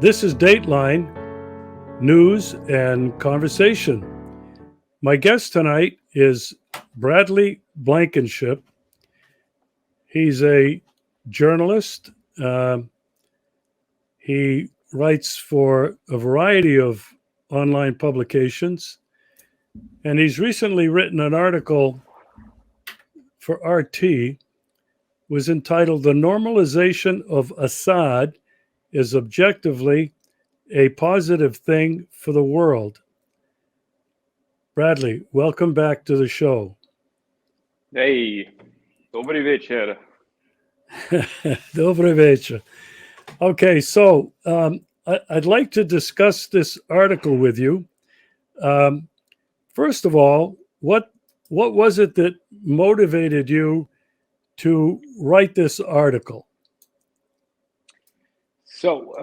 This is Dateline News and Conversation. My guest tonight is Bradley Blankenship. He's a journalist. He writes for a variety of online publications, and he's recently written an article for RT, was entitled "The Normalization of Asaad is Objectively a Positive Thing for the World." Bradley, welcome back to the show. Hey, dobry wieczór. Dobry wieczór. Okay, so I'd like to discuss this article with you. First of all, what was it that motivated you to write this article? So,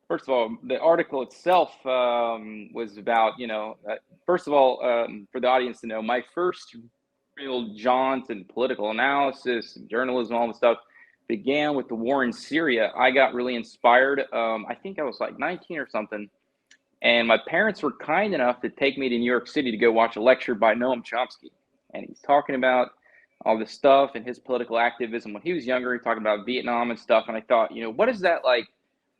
first of all, the article itself was about, first of all, for the audience to know, my first real jaunt in political analysis and journalism, all the stuff, began with the war in Syria. I got really inspired. I think I was like 19 or something. And my parents were kind enough to take me to New York City to go watch a lecture by Noam Chomsky. And he's talking about all this stuff and his political activism when he was younger. He talking about Vietnam and stuff. And I thought, what is that like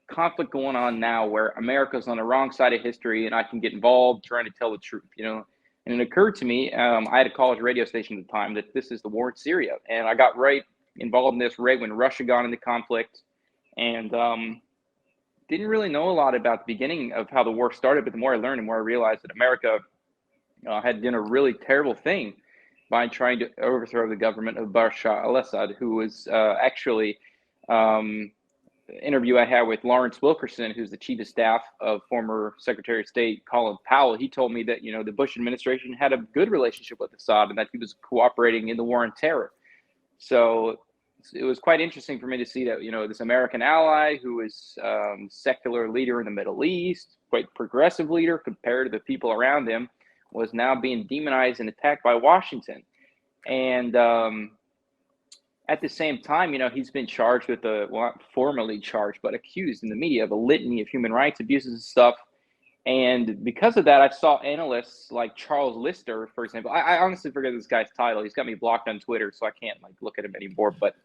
conflict going on now where America's on the wrong side of history and I can get involved trying to tell the truth, And it occurred to me, I had a college radio station at the time, that this is the war in Syria. And I got right involved in this right when Russia got into conflict. And didn't really know a lot about the beginning of how the war started, but the more I learned, the more I realized that America had done a really terrible thing by trying to overthrow the government of Bashar al-Assad, who was actually interview I had with Lawrence Wilkerson, who's the chief of staff of former Secretary of State Colin Powell. He told me that, the Bush administration had a good relationship with Assad and that he was cooperating in the war on terror. So it was quite interesting for me to see that, this American ally who was secular leader in the Middle East, quite progressive leader compared to the people around him, was now being demonized and attacked by Washington. And at the same time, he's been charged with not formally charged, but accused in the media of a litany of human rights abuses and stuff. And because of that, I saw analysts like Charles Lister, for example. I honestly forget this guy's title. He's got me blocked on Twitter, so I can't look at him anymore. But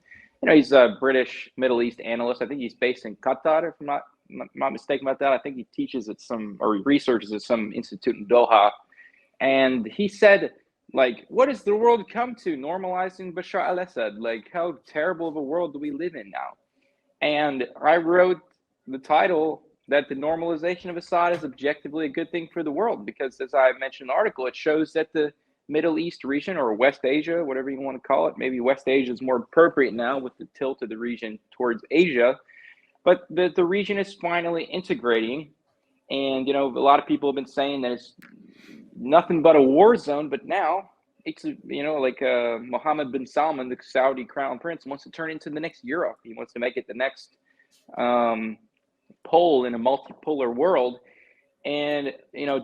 he's a British Middle East analyst. I think he's based in Qatar, if I'm not mistaken about that. I think he teaches at or researches at some institute in Doha. And he said, what does the world come to normalizing Bashar al-Assad? How terrible of a world do we live in now? And I wrote the title that the normalization of Assad is objectively a good thing for the world, because as I mentioned in the article, it shows that the Middle East region, or West Asia, whatever you want to call it, maybe West Asia is more appropriate now with the tilt of the region towards Asia, but the region is finally integrating. And, a lot of people have been saying that it's nothing but a war zone, but now it's, Mohammed bin Salman, the Saudi crown prince, wants to turn into the next Europe. He wants to make it the next pole in a multipolar world. And,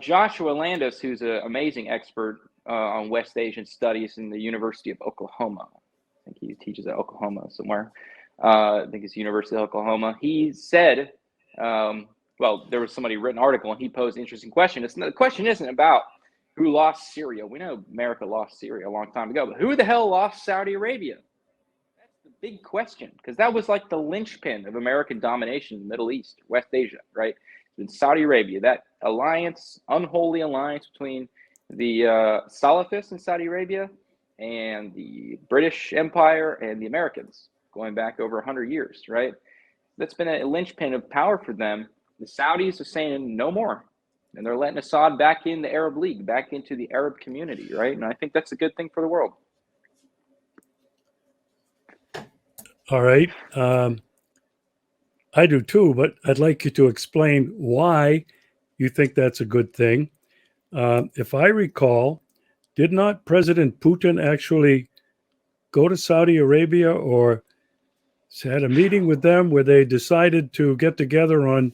Joshua Landis, who's an amazing expert on West Asian studies in the University of Oklahoma. I think he teaches at Oklahoma somewhere. I think it's University of Oklahoma. He said, there was somebody written an article and he posed an interesting question. The question isn't about who lost Syria. We know America lost Syria a long time ago, but who the hell lost Saudi Arabia? That's the big question, because that was like the linchpin of American domination in the Middle East, West Asia, right? In Saudi Arabia, that alliance, unholy alliance between the Salafists in Saudi Arabia and the British Empire and the Americans, going back over 100 years, right? That's been a linchpin of power for them. The Saudis are saying no more. And they're letting Assad back in the Arab League, back into the Arab community, right? And I think that's a good thing for the world. All right. I do too, but I'd like you to explain why you think that's a good thing. If I recall, did not President Putin actually go to Saudi Arabia or had a meeting with them where they decided to get together on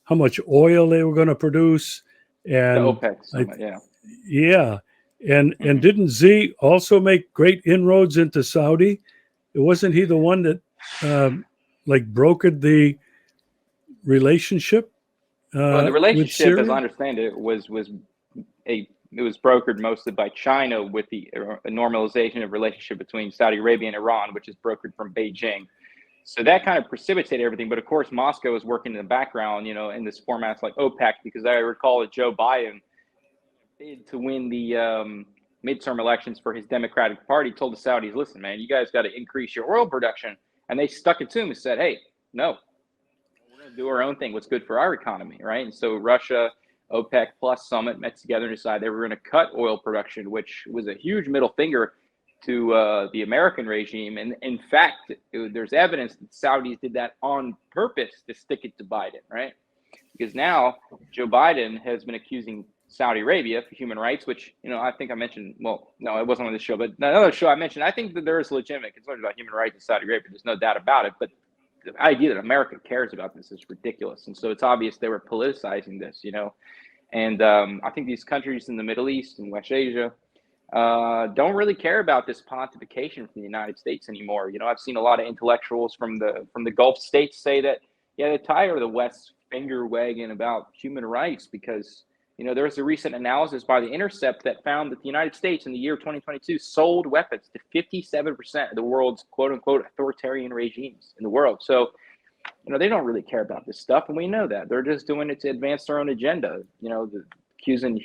how much oil they were going to produce? And the OPEC summit, yeah. Yeah. And didn't Xi also make great inroads into Saudi? Wasn't he the one that like brokered the relationship Well, the with relationship, as I Syria? understand it, it was brokered mostly by China with the normalization of relationship between Saudi Arabia and Iran, which is brokered from Beijing. So that kind of precipitated everything. But of course, Moscow is working in the background, in this format like OPEC, because I recall that Joe Biden bid to win the midterm elections for his Democratic Party told the Saudis, listen, man, you guys got to increase your oil production. And they stuck it to him and said, hey, no, we're going to do our own thing. What's good for our economy, right? And so Russia, OPEC plus summit met together and decided they were going to cut oil production, which was a huge middle finger to the American regime. And in fact, there's evidence that Saudis did that on purpose to stick it to Biden, right? Because now Joe Biden has been accusing Saudi Arabia for human rights, which, I think I mentioned, well, no, it wasn't on this show, but another show I mentioned, I think that there is legitimate concerns about human rights in Saudi Arabia. There's no doubt about it. But the idea that America cares about this is ridiculous. And so it's obvious they were politicizing this, And I think these countries in the Middle East and West Asia don't really care about this pontification from the United States anymore. I've seen a lot of intellectuals from the Gulf states say that, yeah, they're tired of the West finger wagging about human rights because, there was a recent analysis by The Intercept that found that the United States in the year 2022 sold weapons to 57% of the world's quote unquote authoritarian regimes in the world. So, they don't really care about this stuff. And we know that they're just doing it to advance their own agenda. Accusing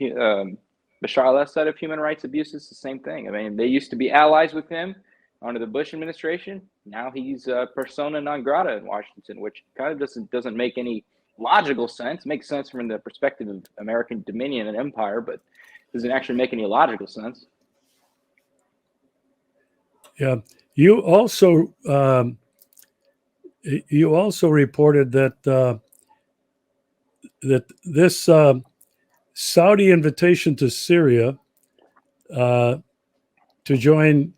Bashar al-Assad of human rights abuses, the same thing. I mean, they used to be allies with him under the Bush administration. Now he's persona non grata in Washington, which kind of doesn't make any logical sense. It makes sense from the perspective of American dominion and empire, but doesn't actually make any logical sense. Yeah. You also reported that this Saudi invitation to Syria to join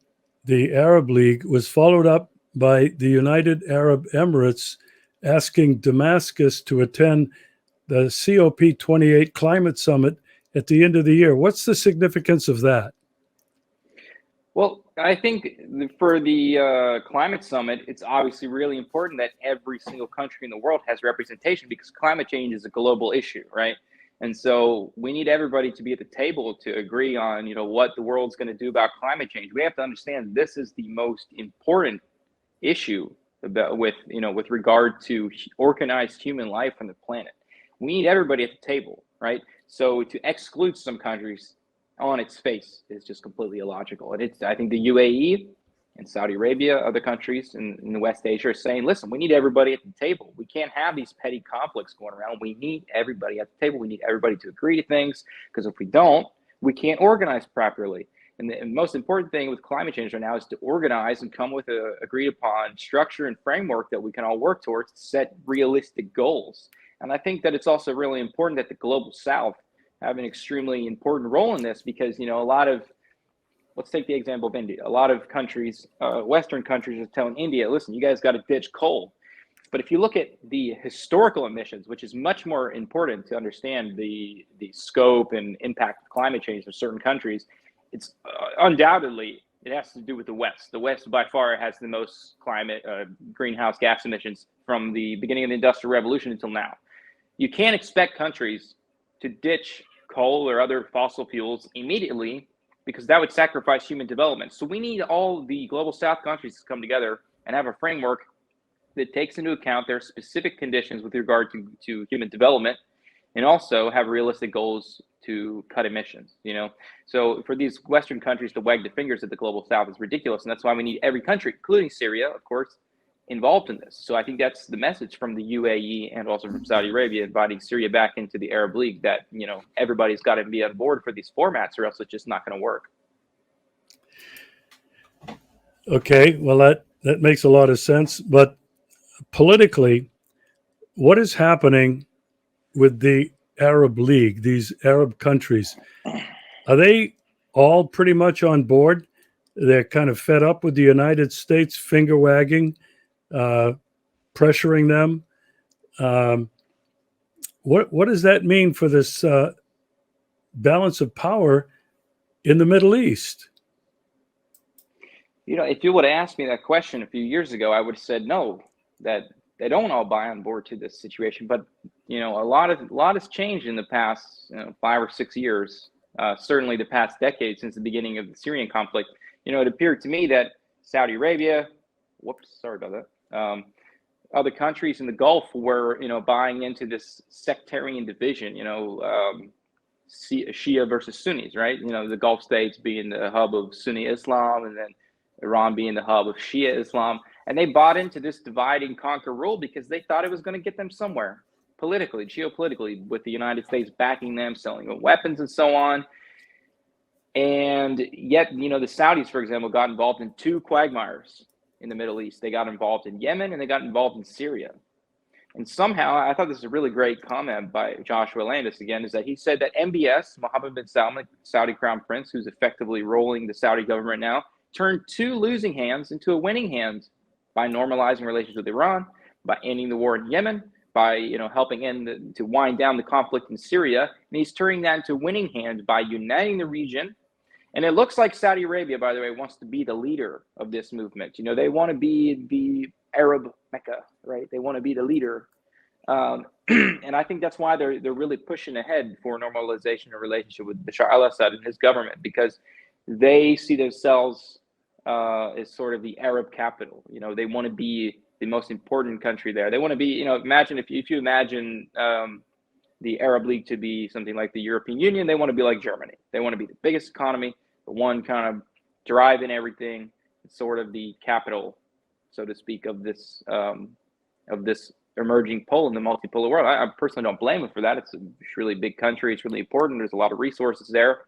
the Arab League was followed up by the United Arab Emirates asking Damascus to attend the COP28 climate summit at the end of the year. What's the significance of that? Well, I think for the climate summit, it's obviously really important that every single country in the world has representation because climate change is a global issue, right? And so we need everybody to be at the table to agree on, what the world's going to do about climate change. We have to understand this is the most important issue with regard to organized human life on the planet. We need everybody at the table, right? So to exclude some countries on its face is just completely illogical. And I think the UAE and Saudi Arabia, other countries in West Asia are saying, listen, we need everybody at the table. We can't have these petty conflicts going around. We need everybody at the table. We need everybody to agree to things because if we don't, we can't organize properly. And the most important thing with climate change right now is to organize and come with a agreed upon structure and framework that we can all work towards to set realistic goals. And I think that it's also really important that the global South have an extremely important role in this because, let's take the example of India. A lot of countries, Western countries are telling India, listen, you guys got to ditch coal. But if you look at the historical emissions, which is much more important to understand the scope and impact of climate change in certain countries, it's undoubtedly, it has to do with the West. The West by far has the most climate greenhouse gas emissions from the beginning of the Industrial Revolution until now. You can't expect countries to ditch coal or other fossil fuels immediately because that would sacrifice human development. So we need all the global South countries to come together and have a framework that takes into account their specific conditions with regard to human development and also have realistic goals to cut emissions, So for these Western countries to wag the fingers at the global South is ridiculous. And that's why we need every country, including Syria, of course, involved in this. So I think that's the message from the UAE and also from Saudi Arabia, inviting Syria back into the Arab League, that, everybody's got to be on board for these formats or else it's just not going to work. Okay, well, that makes a lot of sense. But politically, what is happening with the Arab League, these Arab countries? Are they all pretty much on board? They're kind of fed up with the United States finger wagging, pressuring them. What does that mean for this balance of power in the Middle East? If you would have asked me that question a few years ago, I would have said no, that they don't all buy on board to this situation. But a lot has changed in the past 5 or 6 years. Certainly the past decade since the beginning of the Syrian conflict. It appeared to me that Saudi Arabia, sorry about that. Other countries in the Gulf were, buying into this sectarian division. Shia versus Sunnis, right? The Gulf states being the hub of Sunni Islam, and then Iran being the hub of Shia Islam. And they bought into this divide and conquer rule because they thought it was going to get them somewhere politically, geopolitically, with the United States backing them, selling them weapons and so on. And yet, the Saudis, for example, got involved in 2 quagmires in the Middle East. They got involved in Yemen and they got involved in Syria. And somehow, I thought this is a really great comment by Joshua Landis again, is that he said that MBS, Mohammed bin Salman, Saudi crown prince, who's effectively rolling the Saudi government now, turned 2 losing hands into a winning hand by normalizing relations with Iran, by ending the war in Yemen, by helping to wind down the conflict in Syria. And he's turning that into a winning hand by uniting the region. And it looks like Saudi Arabia, by the way, wants to be the leader of this movement. They want to be the Arab Mecca, right? They want to be the leader. And I think that's why they're really pushing ahead for normalization of relationship with Bashar al-Assad and his government, because they see themselves as sort of the Arab capital. They want to be the most important country there. They want to be, imagine if you imagine the Arab League to be something like the European Union, they want to be like Germany. They want to be the biggest economy, the one kind of driving everything, sort of the capital, so to speak, of this emerging pole in the multipolar world. I personally don't blame them for that. It's a really big country. It's really important. There's a lot of resources there.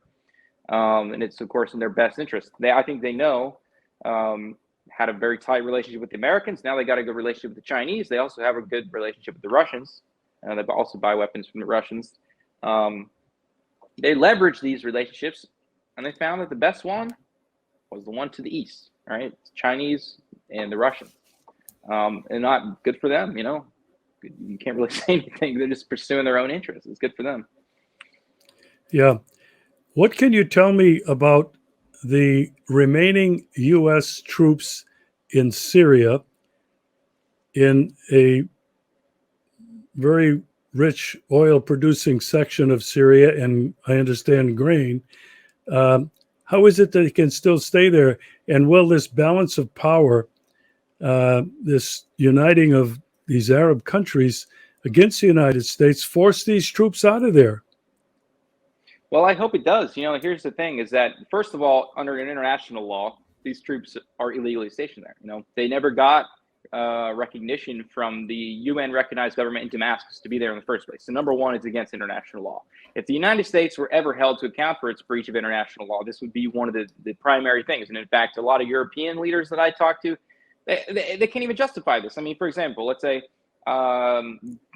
And it's, of course, in their best interest. I think they know, had a very tight relationship with the Americans. Now they got a good relationship with the Chinese. They also have a good relationship with the Russians. They also buy weapons from the Russians. They leverage these relationships, and they found that the best one was the one to the east, right? Chinese and the Russians. And not good for them, You can't really say anything. They're just pursuing their own interests. It's good for them. Yeah. What can you tell me about the remaining U.S. troops in Syria, in a very rich oil-producing section of Syria, and I understand grain? How is it that they can still stay there? And will this balance of power, this uniting of these Arab countries against the United States, force these troops out of there? Well, I hope it does. Here's the thing, is that, first of all, under an international law, these troops are illegally stationed there. They never got recognition from the UN-recognized government in Damascus to be there in the first place. So number one, it's against international law. If the United States were ever held to account for its breach of international law, this would be one of the primary things. And in fact, a lot of European leaders that I talk to, they can't even justify this. I mean, for example, let's say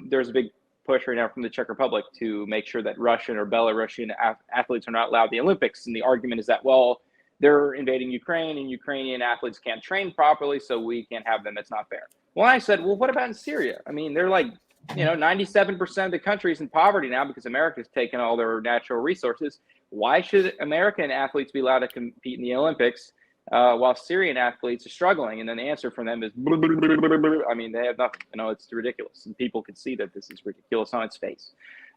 there's a big push right now from the Czech Republic to make sure that Russian or Belarusian athletes are not allowed the Olympics. And the argument is that, well, they're invading Ukraine and Ukrainian athletes can't train properly, so we can't have them. It's not fair. Well, I said, well, what about in Syria? I mean, they're like, 97% of the country is in poverty now because America's taken all their natural resources. Why should American athletes be allowed to compete in the Olympics while Syrian athletes are struggling? And then the answer from them is, I mean, they have nothing. It's ridiculous. And people can see that this is ridiculous on its face.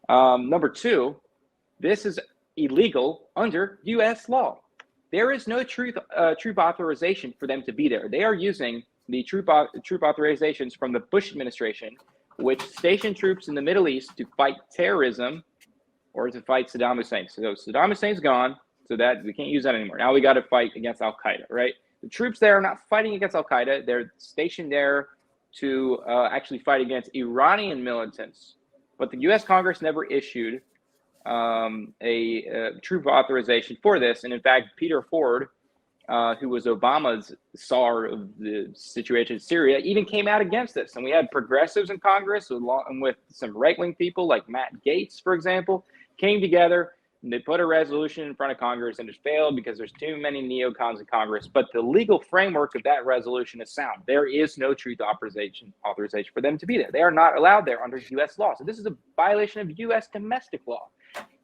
Number two, this is illegal under U.S. law. There is no troop authorization for them to be there. They are using the troop authorizations from the Bush administration, which stationed troops in the Middle East to fight terrorism or to fight Saddam Hussein. So Saddam Hussein's gone, so that we can't use that anymore. Now we got to fight against Al-Qaeda, right? The troops there are not fighting against Al-Qaeda. They're stationed there to actually fight against Iranian militants. But the U.S. Congress never issued a troop authorization for this. And in fact, Peter Ford, who was Obama's czar of the situation in Syria, even came out against this. And we had progressives in Congress, along with some right-wing people like Matt Gaetz, for example, came together. And they put a resolution in front of Congress, and it failed because there's too many neocons in Congress. But the legal framework of that resolution is sound. There is no truth authorization for them to be there. They are not allowed there under U.S. law. So this is a violation of U.S. domestic law.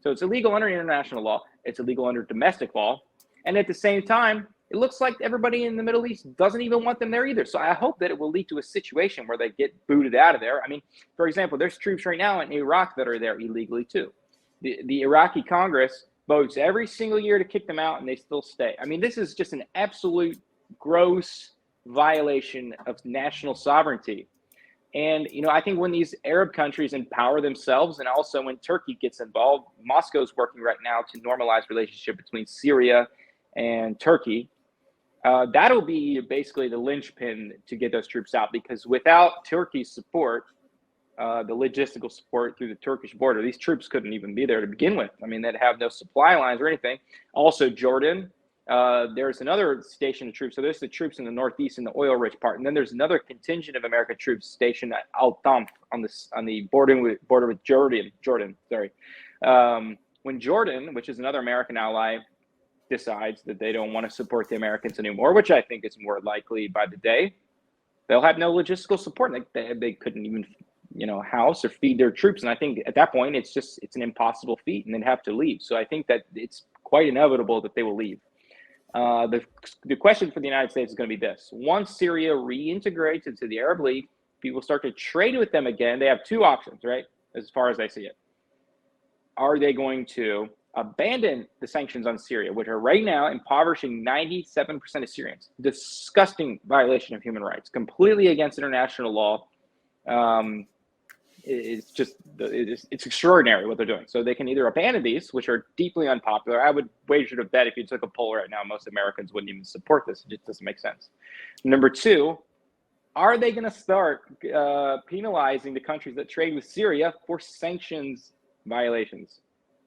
So it's illegal under international law. It's illegal under domestic law. And at the same time, it looks like everybody in the Middle East doesn't even want them there either. So I hope that it will lead to a situation where they get booted out of there. I mean, for example, there's troops right now in Iraq that are there illegally too. The Iraqi Congress votes every single year to kick them out, and they still stay. I mean, this is just an absolute gross violation of national sovereignty. And, I think when these Arab countries empower themselves, and also when Turkey gets involved, Moscow's working right now to normalize relationship between Syria and Turkey. That'll be basically the linchpin to get those troops out, because without Turkey's support, the logistical support through the Turkish border, these troops couldn't even be there to begin with. I mean, they'd have no supply lines or anything. Also, Jordan, there's another station of troops. So there's the troops in the northeast in the oil-rich part, and then there's another contingent of American troops stationed at Al Tamf on the border with Jordan. When Jordan, which is another American ally, decides that they don't want to support the Americans anymore, which I think is more likely by the day, they'll have no logistical support. They couldn't even house or feed their troops. And I think at that point, it's an impossible feat, and they'd have to leave. So I think that it's quite inevitable that they will leave. The question for the United States is going to be this. Once Syria reintegrates into the Arab League, people start to trade with them again. They have two options, right? As far as I see it. Are they going to abandon the sanctions on Syria, which are right now impoverishing 97% of Syrians? Disgusting violation of human rights, completely against international law. It's extraordinary what they're doing. So they can either abandon these, which are deeply unpopular. I would wager to bet if you took a poll right now, most Americans wouldn't even support this. It just doesn't make sense. Number two, are they going to start penalizing the countries that trade with Syria for sanctions violations,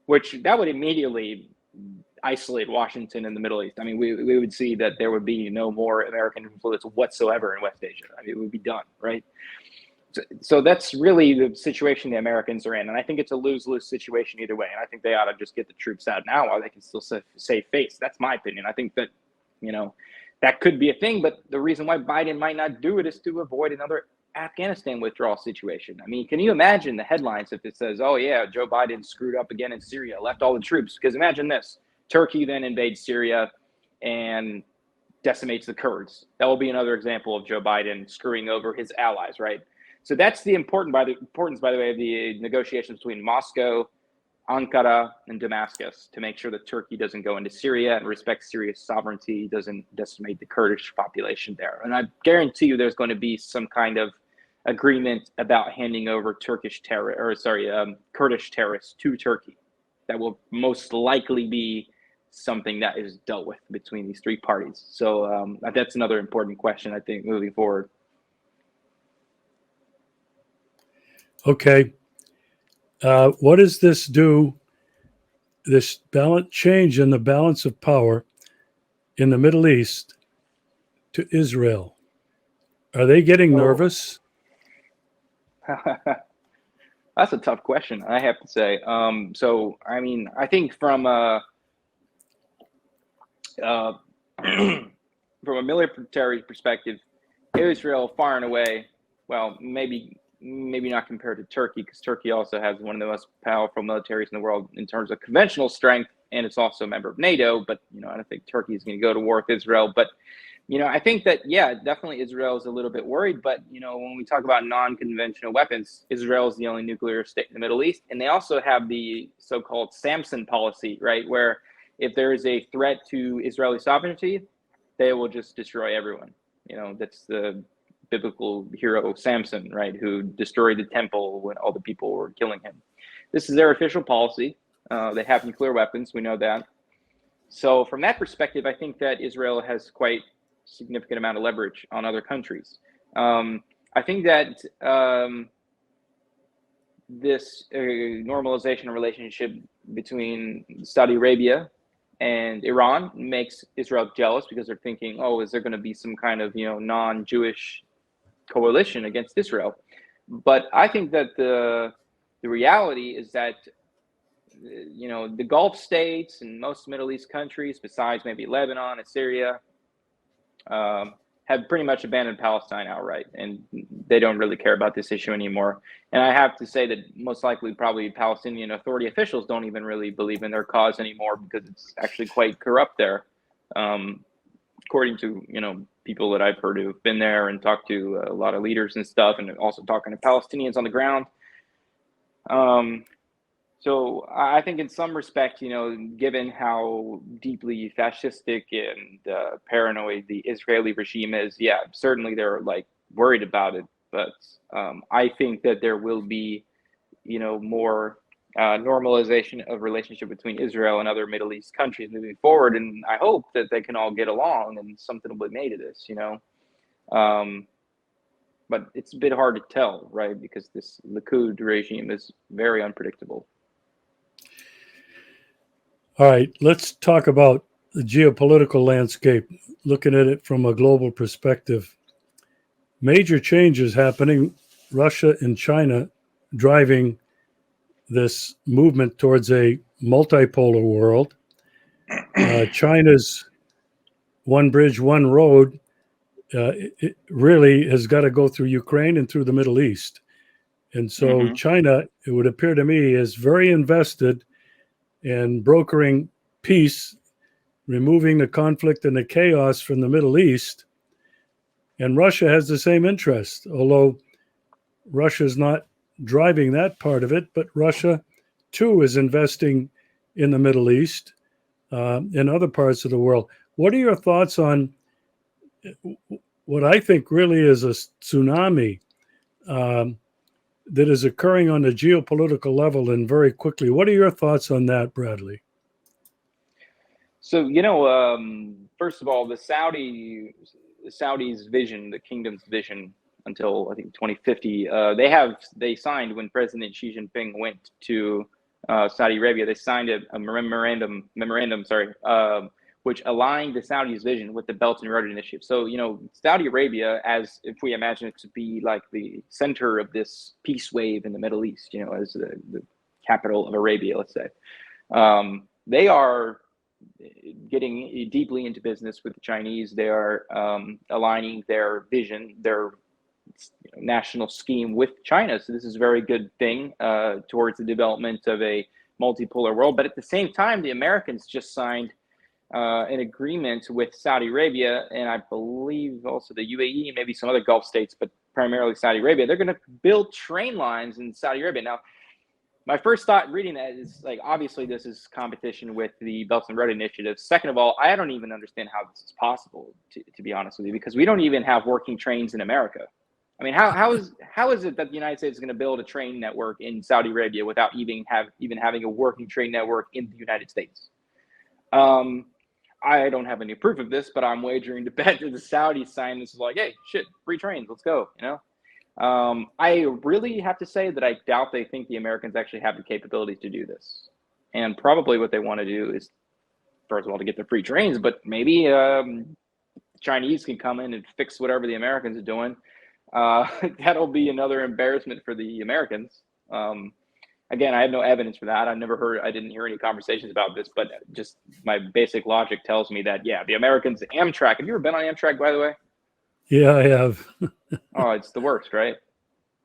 which that would immediately isolate Washington in the Middle East? I mean, we would see that there would be no more American influence whatsoever in West Asia. I mean, it would be done, right? So that's really the situation the Americans are in. And I think it's a lose-lose situation either way. And I think they ought to just get the troops out now while they can still save face. That's my opinion. I think that, that could be a thing. But the reason why Biden might not do it is to avoid another Afghanistan withdrawal situation. I mean, can you imagine the headlines if it says, oh, yeah, Joe Biden screwed up again in Syria, left all the troops? Because imagine this. Turkey then invades Syria and decimates the Kurds. That will be another example of Joe Biden screwing over his allies, right? So that's the importance, by the way, of the negotiations between Moscow, Ankara, and Damascus to make sure that Turkey doesn't go into Syria and respects Syria's sovereignty, doesn't decimate the Kurdish population there. And I guarantee you there's going to be some kind of agreement about handing over Kurdish terrorists to Turkey. That will most likely be something that is dealt with between these three parties. So that's another important question, I think, moving forward. Okay. What does this do, this change in the balance of power in the Middle East to Israel? Are they getting nervous? That's a tough question, I have to say. So, I mean, I think from a military perspective, Israel far and away, well, maybe not compared to Turkey, because Turkey also has one of the most powerful militaries in the world in terms of conventional strength, and it's also a member of NATO. But I don't think Turkey is going to go to war with Israel. But I think that definitely Israel is a little bit worried. But when we talk about non-conventional weapons, Israel is the only nuclear state in the Middle East, and they also have the so-called Samson policy, right, where if there is a threat to Israeli sovereignty, they will just destroy everyone. That's the biblical hero Samson, right, who destroyed the temple when all the people were killing him. This is their official policy. They have nuclear weapons. We know that. So from that perspective, I think that Israel has quite significant amount of leverage on other countries. I think that this normalization relationship between Saudi Arabia and Iran makes Israel jealous, because they're thinking, oh, is there going to be some kind of non-Jewish coalition against Israel? But I think that the reality is that the Gulf states and most Middle East countries, besides maybe Lebanon and Syria, have pretty much abandoned Palestine outright, and they don't really care about this issue anymore. And I have to say that most likely probably Palestinian Authority officials don't even really believe in their cause anymore, because it's actually quite corrupt there. according to people that I've heard who've been there and talked to a lot of leaders and stuff, and also talking to Palestinians on the ground. So I think in some respect, given how deeply fascistic and paranoid the Israeli regime is, yeah, certainly they're like worried about it. But I think that there will be, more normalization of relationship between Israel and other Middle East countries moving forward. And I hope that they can all get along and something will be made of this, But it's a bit hard to tell, right? Because this Likud regime is very unpredictable. All right, let's talk about the geopolitical landscape, looking at it from a global perspective. Major changes happening, Russia and China driving this movement towards a multipolar world. China's one bridge, one road it really has got to go through Ukraine and through the Middle East. And so China, it would appear to me, is very invested in brokering peace, removing the conflict and the chaos from the Middle East. And Russia has the same interest, although Russia is not driving that part of it, but Russia too is investing in the Middle East, in other parts of the world. What are your thoughts on what I think really is a tsunami that is occurring on the geopolitical level and very quickly? What are your thoughts on that, Bradley? So, first of all, the Saudis' vision, the kingdom's vision until I think 2050, they signed when President Xi Jinping went to Saudi Arabia. They signed a memorandum, which aligned the Saudis' vision with the Belt and Road Initiative. So, Saudi Arabia, as if we imagine it to be like the center of this peace wave in the Middle East, as the capital of Arabia, let's say, they are getting deeply into business with the Chinese. They are aligning their vision, their national scheme with China. So this is a very good thing towards the development of a multipolar world. But at the same time, the Americans just signed an agreement with Saudi Arabia, and I believe also the UAE, maybe some other Gulf states, but primarily Saudi Arabia. They're going to build train lines in Saudi Arabia. Now, my first thought reading that is like, obviously this is competition with the Belt and Road Initiative. Second of all, I don't even understand how this is possible, to be honest with you, because we don't even have working trains in America. I mean, how is it that the United States is going to build a train network in Saudi Arabia without even having a working train network in the United States? I don't have any proof of this, but I'm wagering to bet that the Saudis signed this is like, hey, shit, free trains, let's go, I really have to say that I doubt they think the Americans actually have the capability to do this. And probably what they want to do is, first of all, to get the free trains, but maybe Chinese can come in and fix whatever the Americans are doing. That'll be another embarrassment for the Americans. Again, I have no evidence for that. I didn't hear any conversations about this, but just my basic logic tells me that, yeah, the Americans, Amtrak. Have you ever been on Amtrak, by the way? Yeah, I have. Oh, it's the worst, right?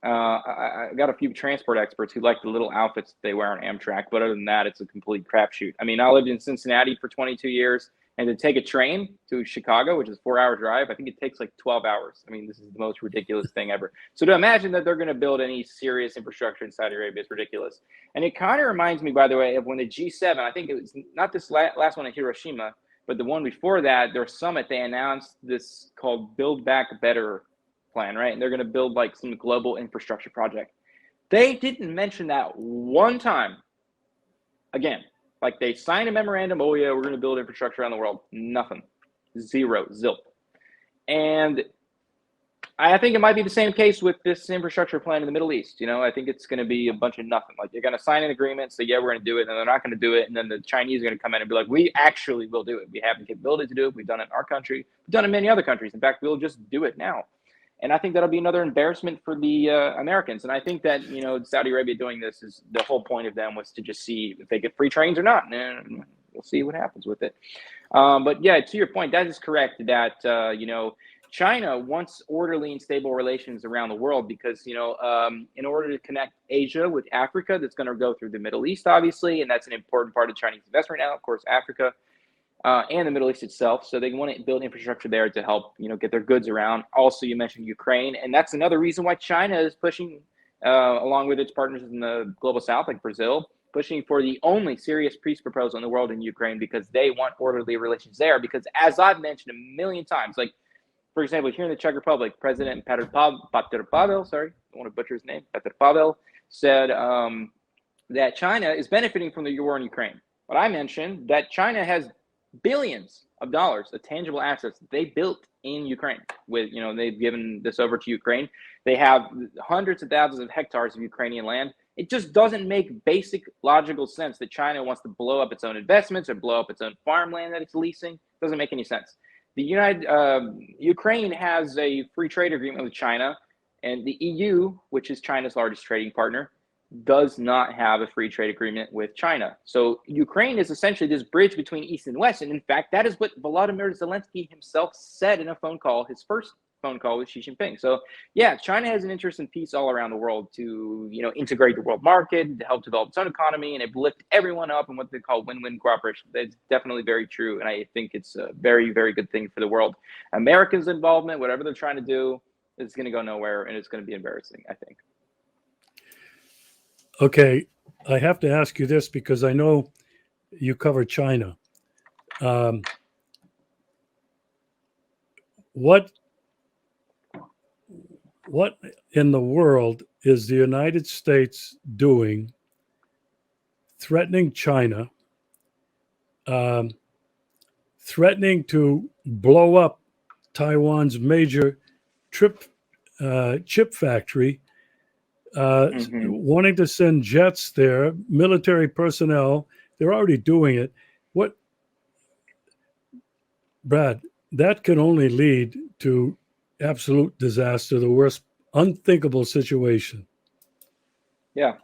I got a few transport experts who like the little outfits they wear on Amtrak, but other than that, it's a complete crapshoot. I mean, I lived in Cincinnati for 22 years, and to take a train to Chicago, which is a 4-hour drive, I think it takes like 12 hours. I mean, this is the most ridiculous thing ever. So to imagine that they're going to build any serious infrastructure in Saudi Arabia is ridiculous. And it kind of reminds me, by the way, of when the G7, I think it was not this last one in Hiroshima, but the one before that, their summit, they announced this called Build Back Better plan, right? And they're going to build like some global infrastructure project. They didn't mention that one time. Again, like they signed a memorandum, oh yeah, we're going to build infrastructure around the world. Nothing. Zero. Zilp. And I think it might be the same case with this infrastructure plan in the Middle East. I think it's going to be a bunch of nothing. Like they're going to sign an agreement, say, yeah, we're going to do it, and they're not going to do it. And then the Chinese are going to come in and be like, we actually will do it. We have the capability to do it. We've done it in our country. We've done it in many other countries. In fact, we'll just do it now. And I think that'll be another embarrassment for the Americans. And I think that, Saudi Arabia doing this is the whole point of them was to just see if they get free trains or not. And we'll see what happens with it. But yeah, to your point, that is correct that, China wants orderly and stable relations around the world because, in order to connect Asia with Africa, that's going to go through the Middle East, obviously, and that's an important part of Chinese investment now, of course, Africa. and the Middle East itself. So they want to build infrastructure there to help, get their goods around. Also, you mentioned Ukraine, and that's another reason why China is pushing, along with its partners in the global south, like Brazil, pushing for the only serious peace proposal in the world in Ukraine, because they want orderly relations there. Because as I've mentioned a million times, like, for example, here in the Czech Republic, President Petr Pavel, sorry, I want to butcher his name, Petr Pavel, said that China is benefiting from the war in Ukraine. But I mentioned that China has billions of dollars of tangible assets they built in Ukraine. With, they've given this over to Ukraine. They have hundreds of thousands of hectares of Ukrainian land. It just doesn't make basic logical sense that China wants to blow up its own investments or blow up its own farmland that it's leasing. It doesn't make any sense. Ukraine has a free trade agreement with China, and the EU, which is China's largest trading partner, does not have a free trade agreement with China. So Ukraine is essentially this bridge between East and West. And in fact, that is what Volodymyr Zelensky himself said in a phone call, his first phone call with Xi Jinping. So yeah, China has an interest in peace all around the world to, integrate the world market, to help develop its own economy, and it lift everyone up in what they call win-win cooperation. That's definitely very true. And I think it's a very, very good thing for the world. Americans' involvement, whatever they're trying to do, is going to go nowhere, and it's going to be embarrassing, I think. Okay, I have to ask you this because I know you cover China. What in the world is the United States doing threatening China, threatening to blow up Taiwan's major chip factory, wanting to send jets there, military personnel? They're already doing it. Brad, that can only lead to absolute disaster, the worst unthinkable situation. Yeah.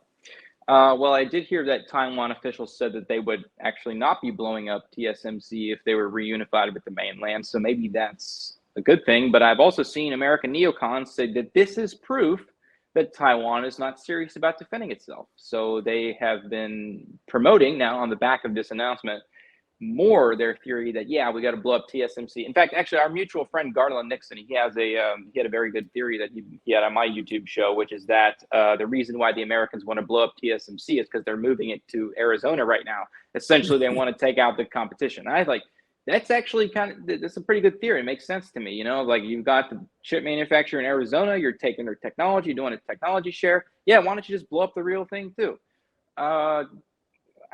Well, I did hear that Taiwan officials said that they would actually not be blowing up TSMC if they were reunified with the mainland. So maybe that's a good thing. But I've also seen American neocons say that this is proof that Taiwan is not serious about defending itself. So they have been promoting now on the back of this announcement more their theory that, yeah, we got to blow up TSMC. In fact, actually, our mutual friend Garland Nixon, he had a very good theory that he had on my YouTube show, which is that the reason why the Americans want to blow up TSMC is because they're moving it to Arizona right now. Essentially, they want to take out the competition. I was like, that's actually that's a pretty good theory. It makes sense to me. Like, you've got the chip manufacturer in Arizona, you're taking their technology, doing a technology share. Yeah, why don't you just blow up the real thing too?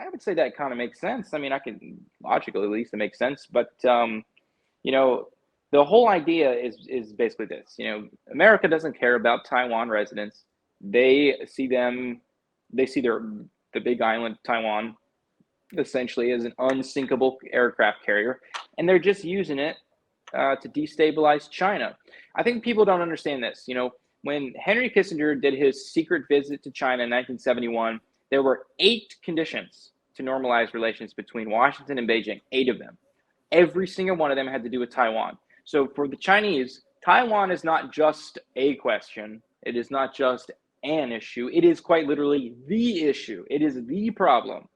I would say that kind of makes sense. I mean, I can logically, at least, it makes sense. But the whole idea is basically this. America doesn't care about Taiwan residents. They see the big island Taiwan essentially as an unsinkable aircraft carrier, and they're just using it to destabilize China. I think people don't understand this. When Henry Kissinger did his secret visit to China in 1971, there were 8 conditions to normalize relations between Washington and Beijing, 8 of them. Every single one of them had to do with Taiwan. So for the Chinese, Taiwan is not just a question. It is not just an issue. It is quite literally the issue. It is the problem.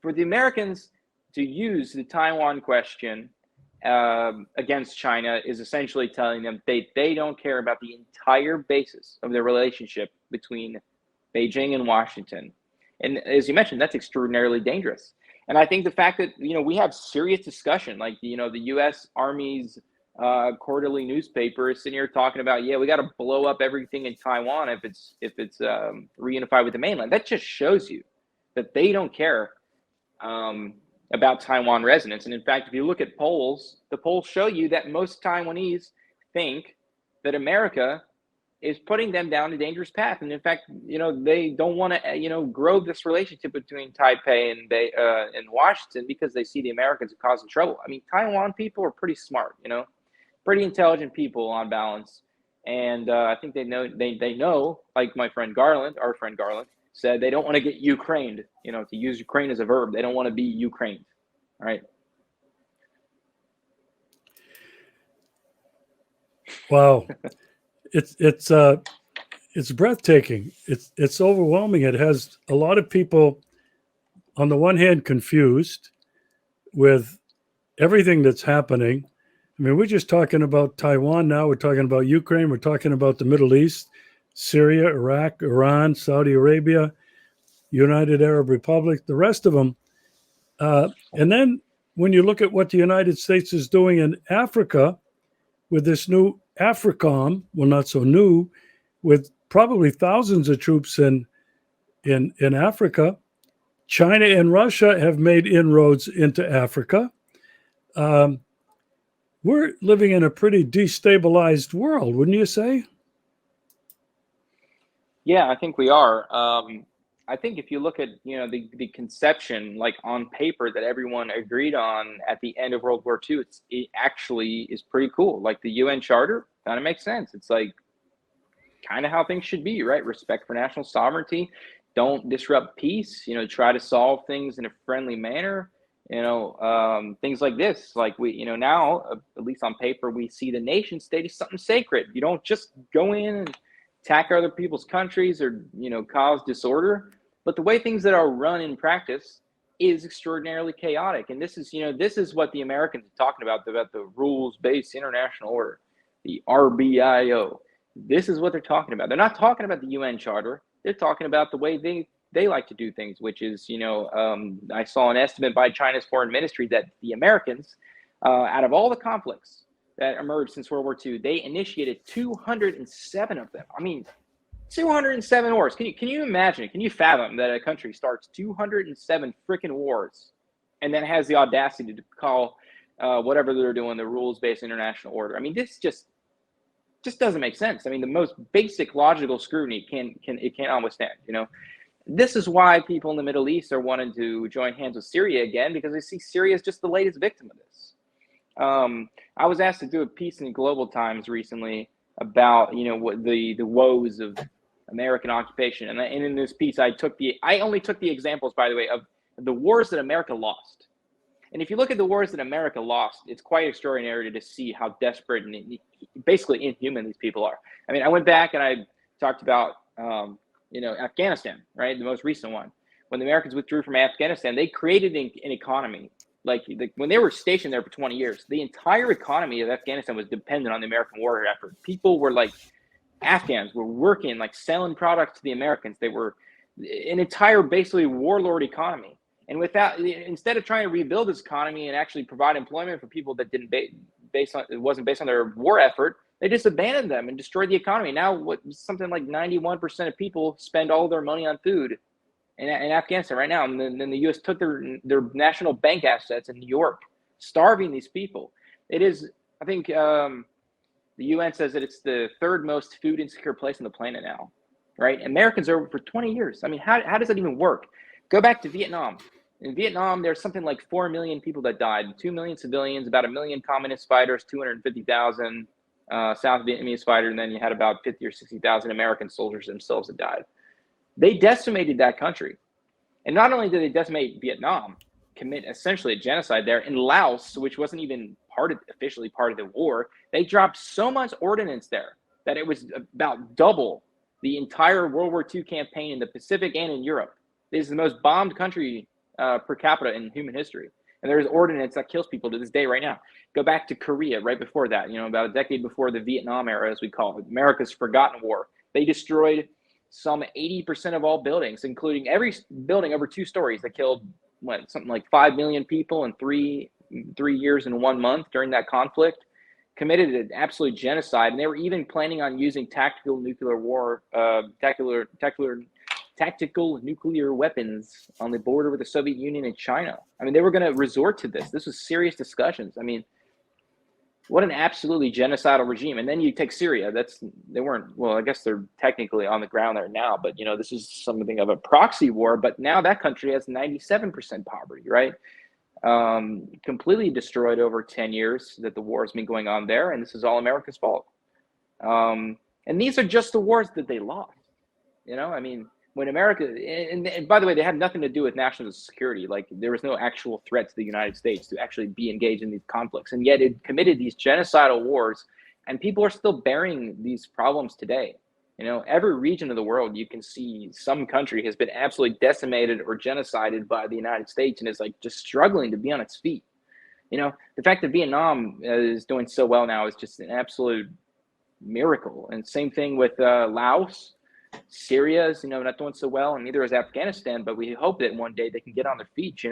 For the Americans to use the Taiwan question against China is essentially telling them they don't care about the entire basis of their relationship between Beijing and Washington. And as you mentioned, that's extraordinarily dangerous. And I think the fact that, we have serious discussion, like, the U.S. Army's quarterly newspaper is sitting here talking about, yeah, we got to blow up everything in Taiwan if it's reunified with the mainland. That just shows you that they don't care about Taiwan residents. And in fact, if you look at polls, the polls show you that most Taiwanese think that America is putting them down a dangerous path. And in fact, they don't want to, grow this relationship between Taipei and Washington because they see the Americans causing trouble. I mean, Taiwan people are pretty smart, pretty intelligent people on balance. And I think they know, like our friend Garland said, they don't want to get Ukrained, to use Ukraine as a verb. They don't want to be Ukrained. All right. Wow. It's breathtaking. It's overwhelming. It has a lot of people, on the one hand, confused with everything that's happening. I mean, we're just talking about Taiwan now. We're talking about Ukraine. We're talking about the Middle East, Syria, Iraq, Iran, Saudi Arabia, United Arab Republic, the rest of them. And then when you look at what the United States is doing in Africa with this new AFRICOM, well, not so new, with probably thousands of troops in Africa. China and Russia have made inroads into Africa. Um, we're living in a pretty destabilized world, wouldn't you say? Yeah, I think we are. I think if you look at the conception like on paper that everyone agreed on at the end of World War II, it actually is pretty cool. Like the UN Charter kind of makes sense. It's like kind of how things should be, right? Respect for national sovereignty, don't disrupt peace. Try to solve things in a friendly manner. Things like this. Like we now at least on paper we see the nation state is something sacred. You don't just go in and attack other people's countries or cause disorder. But the way things that are run in practice is extraordinarily chaotic. And this is what the Americans are talking about the rules-based international order, the RBIO. This is what they're talking about. They're not talking about the UN Charter. They're talking about the way they like to do things, which is, I saw an estimate by China's foreign ministry that the Americans, out of all the conflicts that emerged since World War II, they initiated 207 of them. I mean, 207 wars. Can you imagine? Can you fathom that a country starts 207 freaking wars and then has the audacity to call whatever they're doing the rules-based international order? I mean, this just doesn't make sense. I mean, the most basic logical scrutiny cannot withstand. This is why people in the Middle East are wanting to join hands with Syria again, because they see Syria as just the latest victim of this. I was asked to do a piece in Global Times recently about what the woes of American occupation, and in this piece I only took the examples, by the way, of the wars that America lost. And if you look at the wars that America lost, it's quite extraordinary to see how desperate and basically inhuman these people are. I mean, I went back and I talked about Afghanistan, right? The most recent one. When the Americans withdrew from Afghanistan, they created an economy. When they were stationed there for 20 years, the entire economy of Afghanistan was dependent on the American war effort. People were Afghans were working, selling products to the Americans. They were an entire, basically, warlord economy. And instead of trying to rebuild this economy and actually provide employment for people that it wasn't based on their war effort, they just abandoned them and destroyed the economy. Now, something like 91% of people spend all their money on food in Afghanistan right now. And then the U.S. took their national bank assets in New York, starving these people. It is, I think, the UN says that it's the third most food insecure place on the planet now, right? Americans are for 20 years. I mean, how does that even work? Go back to Vietnam. In Vietnam, there's something like 4 million people that died, 2 million civilians, about 1 million communist fighters, 250,000 South Vietnamese fighters, and then you had about 50 or 60,000 American soldiers themselves that died. They decimated that country. And not only did they decimate Vietnam, commit essentially a genocide there, in Laos, which wasn't even officially part of the war, they dropped so much ordnance there that it was about double the entire World War II campaign in the Pacific and in Europe. This is the most bombed country per capita in human history. And there's ordnance that kills people to this day right now. Go back to Korea right before that, about a decade before the Vietnam era, as we call it, America's forgotten war. They destroyed some 80% of all buildings, including every building over 2 stories. That killed something like 5 million people in three years and 1 month during that conflict. Committed an absolute genocide, and they were even planning on using tactical nuclear weapons on the border with the Soviet Union and China. I mean, they were going to resort to this. This was serious discussions. I mean, what an absolutely genocidal regime. And then you take Syria. I guess they're technically on the ground there now, but this is something of a proxy war. But now that country has 97% poverty, right? Completely destroyed over 10 years that the war has been going on there, and this is all America's fault. And these are just the wars that they lost. I mean, when America, and by the way, they had nothing to do with national security. There was no actual threat to the United States to actually be engaged in these conflicts, and yet it committed these genocidal wars, and people are still bearing these problems today. Every region of the world, you can see some country has been absolutely decimated or genocided by the United States and is just struggling to be on its feet. The fact that Vietnam is doing so well now is just an absolute miracle. And same thing with Laos. Syria is, not doing so well, and neither is Afghanistan, but we hope that one day they can get on their feet,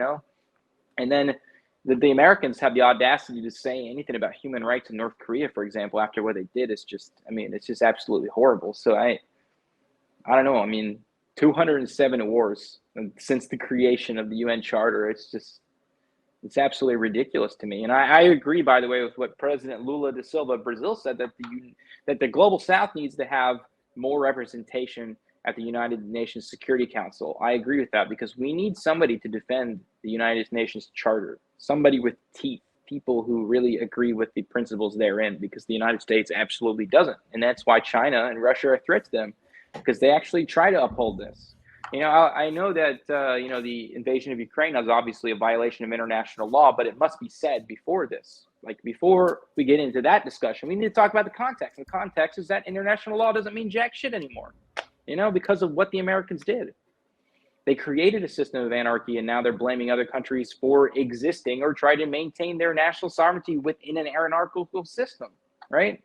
And then the Americans have the audacity to say anything about human rights in North Korea, for example, after what they did. It's just absolutely horrible. So I don't know. 207 wars since the creation of the UN Charter. It's absolutely ridiculous to me. And I agree, by the way, with what President Lula da Silva of Brazil said, that the Global South needs to have more representation at the United Nations Security Council. I agree with that, because we need somebody to defend the United Nations Charter, somebody with teeth, people who really agree with the principles therein, because the United States absolutely doesn't. And that's why China and Russia are threats to them, because they actually try to uphold this. I know that, the invasion of Ukraine is obviously a violation of international law, but it must be said before this. Like, before we get into that discussion, we need to talk about the context. And the context is that international law doesn't mean jack shit anymore, because of what the Americans did. They created a system of anarchy, and now they're blaming other countries for existing or try to maintain their national sovereignty within an anarchical system, right?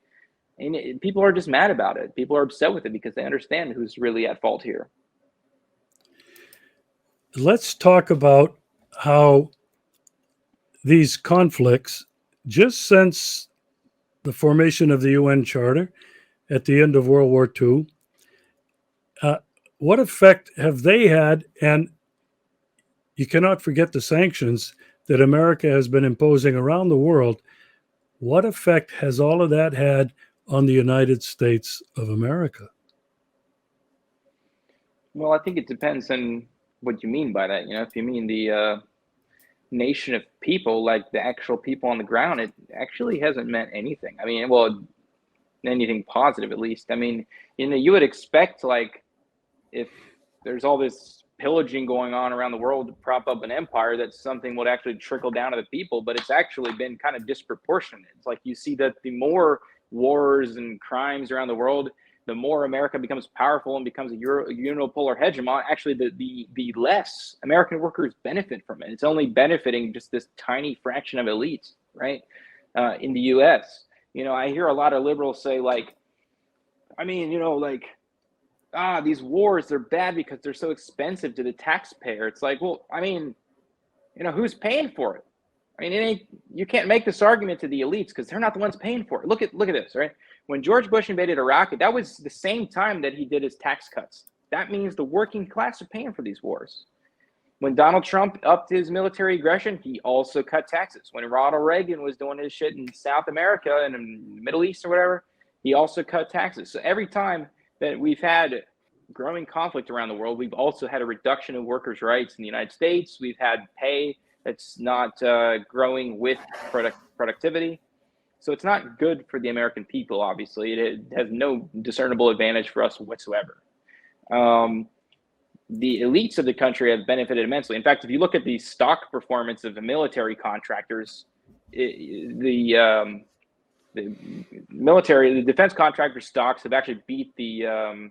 And people are just mad about it. People are upset with it because they understand who's really at fault here. Let's talk about how these conflicts, just since the formation of the UN Charter at the end of World War II, what effect have they had? And you cannot forget the sanctions that America has been imposing around the world. What effect has all of that had on the United States of America? Well, I think it depends on what you mean by that. If you mean the nation of people, like the actual people on the ground, it actually hasn't meant anything. Anything positive, at least. You would expect, like, if there's all this pillaging going on around the world to prop up an empire, that something would actually trickle down to the people, but it's actually been kind of disproportionate. It's like you see that the more wars and crimes around the world, the more America becomes powerful and becomes a unipolar hegemon, actually the less American workers benefit from it. It's only benefiting just this tiny fraction of elites, right? In the US. I hear a lot of liberals say, like, these wars, they're bad because they're so expensive to the taxpayer. It's like, well, who's paying for it? You can't make this argument to the elites because they're not the ones paying for it. Look at this, right? When George Bush invaded Iraq, that was the same time that he did his tax cuts. That means the working class are paying for these wars. When Donald Trump upped his military aggression, he also cut taxes. When Ronald Reagan was doing his shit in South America and in the Middle East or whatever, he also cut taxes. So every time that we've had growing conflict around the world, we've also had a reduction of workers' rights in the United States. We've had pay that's not growing with productivity. So it's not good for the American people, obviously. It has no discernible advantage for us whatsoever. The elites of the country have benefited immensely. In fact, if you look at the stock performance of the military contractors, the defense contractor stocks have actually beat the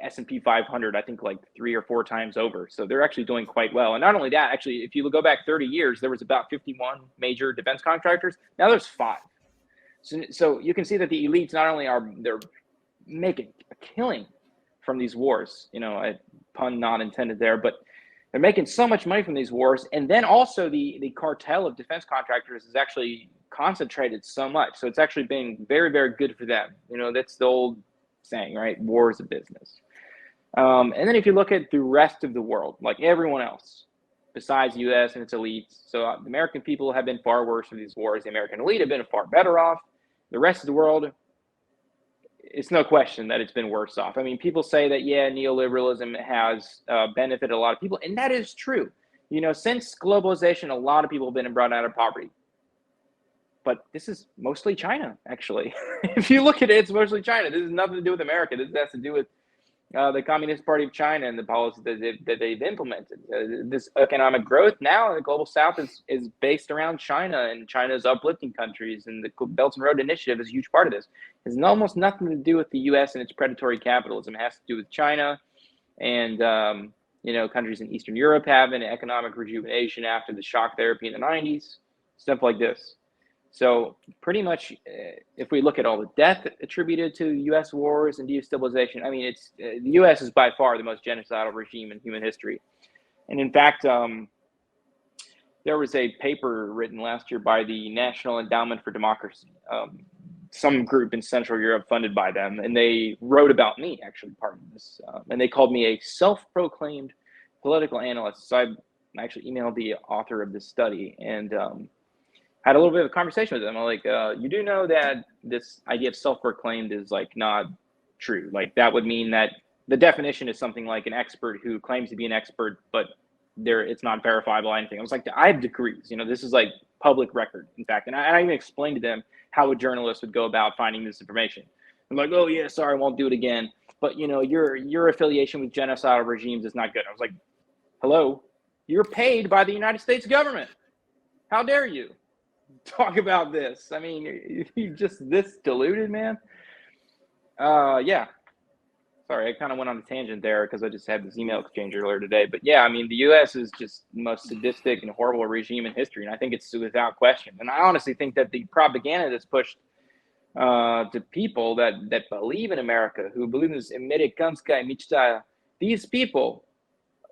S&P 500, I think, like 3 or 4 times over. So they're actually doing quite well. And not only that, actually, if you go back 30 years, there was about 51 major defense contractors. Now there's 5. So you can see that the elites not only they're making a killing from these wars, pun not intended there, but they're making so much money from these wars. And then also the cartel of defense contractors is actually concentrated so much. So it's actually been very, very good for them. That's the old saying, right? War is a business. And then if you look at the rest of the world, like everyone else, besides the U.S. and its elites, so the American people have been far worse for these wars. The American elite have been far better off. The rest of the world, it's no question that it's been worse off. People say that, yeah, neoliberalism has benefited a lot of people, and that is true. Since globalization, a lot of people have been brought out of poverty. But this is mostly China, actually. If you look at it, it's mostly China. This has nothing to do with America. This has to do with the Communist Party of China and the policies that they've implemented. This economic growth now in the Global South is based around China and China's uplifting countries, and the Belt and Road Initiative is a huge part of this. It has almost nothing to do with the U.S. and its predatory capitalism. It has to do with China and countries in Eastern Europe having economic rejuvenation after the shock therapy in the 90s. stuff like this. So pretty much, if we look at all the death attributed to U.S. wars and destabilization, I mean, it's the U.S. is by far the most genocidal regime in human history. And in fact, there was a paper written last year by the National Endowment for Democracy, some group in Central Europe funded by them, and they wrote about me, actually, part of this. And they called me a self-proclaimed political analyst. So I actually emailed the author of this study and had a little bit of a conversation with them. I'm like, you do know that this idea of self-proclaimed is like not true. Like that would mean that the definition is something like an expert who claims to be an expert, but it's not verifiable or anything. I was like, I have degrees, this is like public record, in fact. And I even explained to them how a journalist would go about finding this information. I'm like, oh yeah, sorry, I won't do it again. But your affiliation with genocidal regimes is not good. I was like, hello, you're paid by the United States government. How dare you talk about this? I mean, you just this deluded, man. Yeah. Sorry, I kind of went on a tangent there because I just had this email exchange earlier today. But yeah, I mean, the U.S. is just the most sadistic and horrible regime in history, and I think it's without question. And I honestly think that the propaganda that's pushed to people that believe in America, who believe in this Amerikanskaya Michta, these people,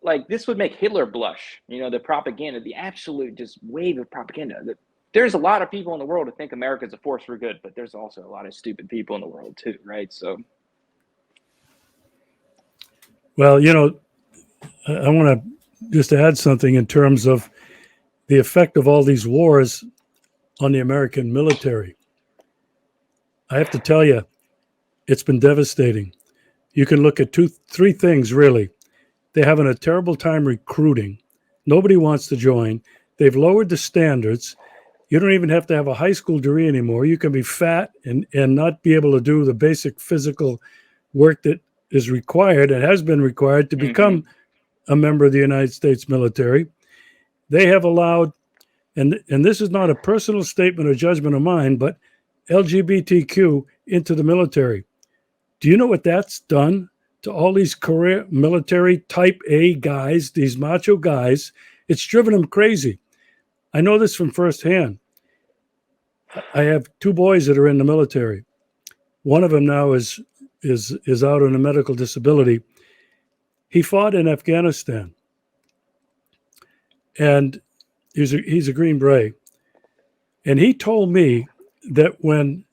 like this would make Hitler blush. The propaganda, the absolute just wave of propaganda. There's a lot of people in the world who think America is a force for good, but there's also a lot of stupid people in the world too, right? So. Well, I want to just add something in terms of the effect of all these wars on the American military. I have to tell you, it's been devastating. You can look at three things, really. They're having a terrible time recruiting. Nobody wants to join. They've lowered the standards. You don't even have to have a high school degree anymore. You can be fat and not be able to do the basic physical work that is required and has been required to become a member of the United States military. They have allowed, and this is not a personal statement or judgment of mine, but LGBTQ into the military. Do you know what that's done to all these career military type A guys, these macho guys? It's driven them crazy. I know this from firsthand. I have two boys that are in the military. One of them now is out on a medical disability. He fought in Afghanistan, and he's a Green Beret. And he told me that when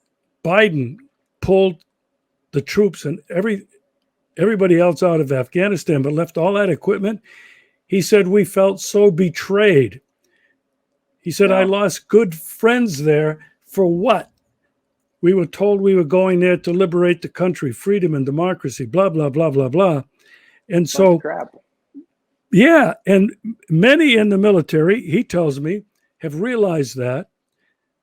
Biden pulled the troops and everybody else out of Afghanistan, but left all that equipment, he said, we felt so betrayed. He said, I lost good friends there for what? We were told we were going there to liberate the country, freedom and democracy, blah, blah, blah, blah, blah. And so, crap. Yeah, and many in the military, he tells me, have realized that.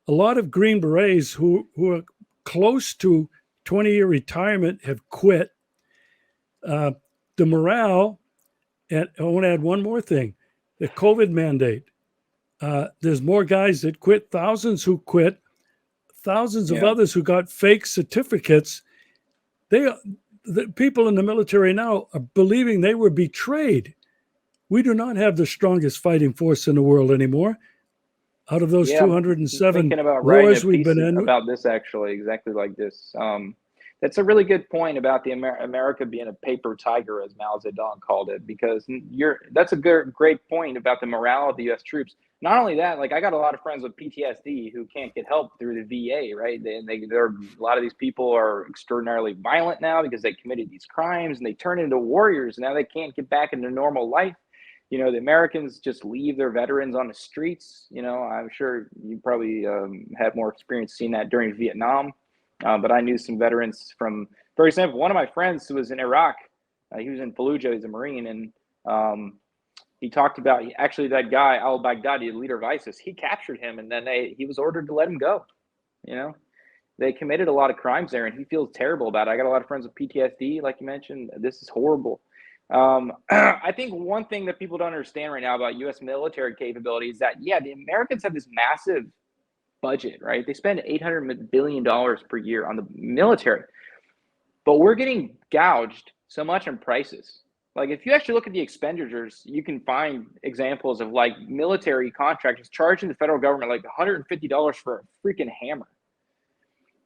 A lot of Green Berets who are close to 20-year retirement have quit. The morale, and I want to add one more thing, the COVID mandate. There's more guys that quit, thousands who quit, thousands of others who got fake certificates. The people in the military now are believing they were betrayed. We do not have the strongest fighting force in the world anymore. Out of those 207 wars we've been in. About this, actually, exactly like this. That's a really good point about the America being a paper tiger, as Mao Zedong called it, because that's a great point about the morale of the U.S. troops. Not only that, like I got a lot of friends with PTSD who can't get help through the VA, right? A lot of these people are extraordinarily violent now because they committed these crimes and they turn into warriors. Now they can't get back into normal life. The Americans just leave their veterans on the streets. I'm sure you probably had more experience seeing that during Vietnam. But I knew some veterans from, for example, one of my friends who was in Iraq, he was in Fallujah, he's a Marine, and he talked about that guy, al-Baghdadi, the leader of ISIS, he captured him and then he was ordered to let him go. They committed a lot of crimes there and he feels terrible about it. I got a lot of friends with PTSD, like you mentioned. This is horrible. I think one thing that people don't understand right now about U.S. military capability is that, the Americans have this massive budget, right? They spend $800 billion per year on the military, but we're getting gouged so much in prices. Like if you actually look at the expenditures, you can find examples of like military contractors charging the federal government like $150 for a freaking hammer.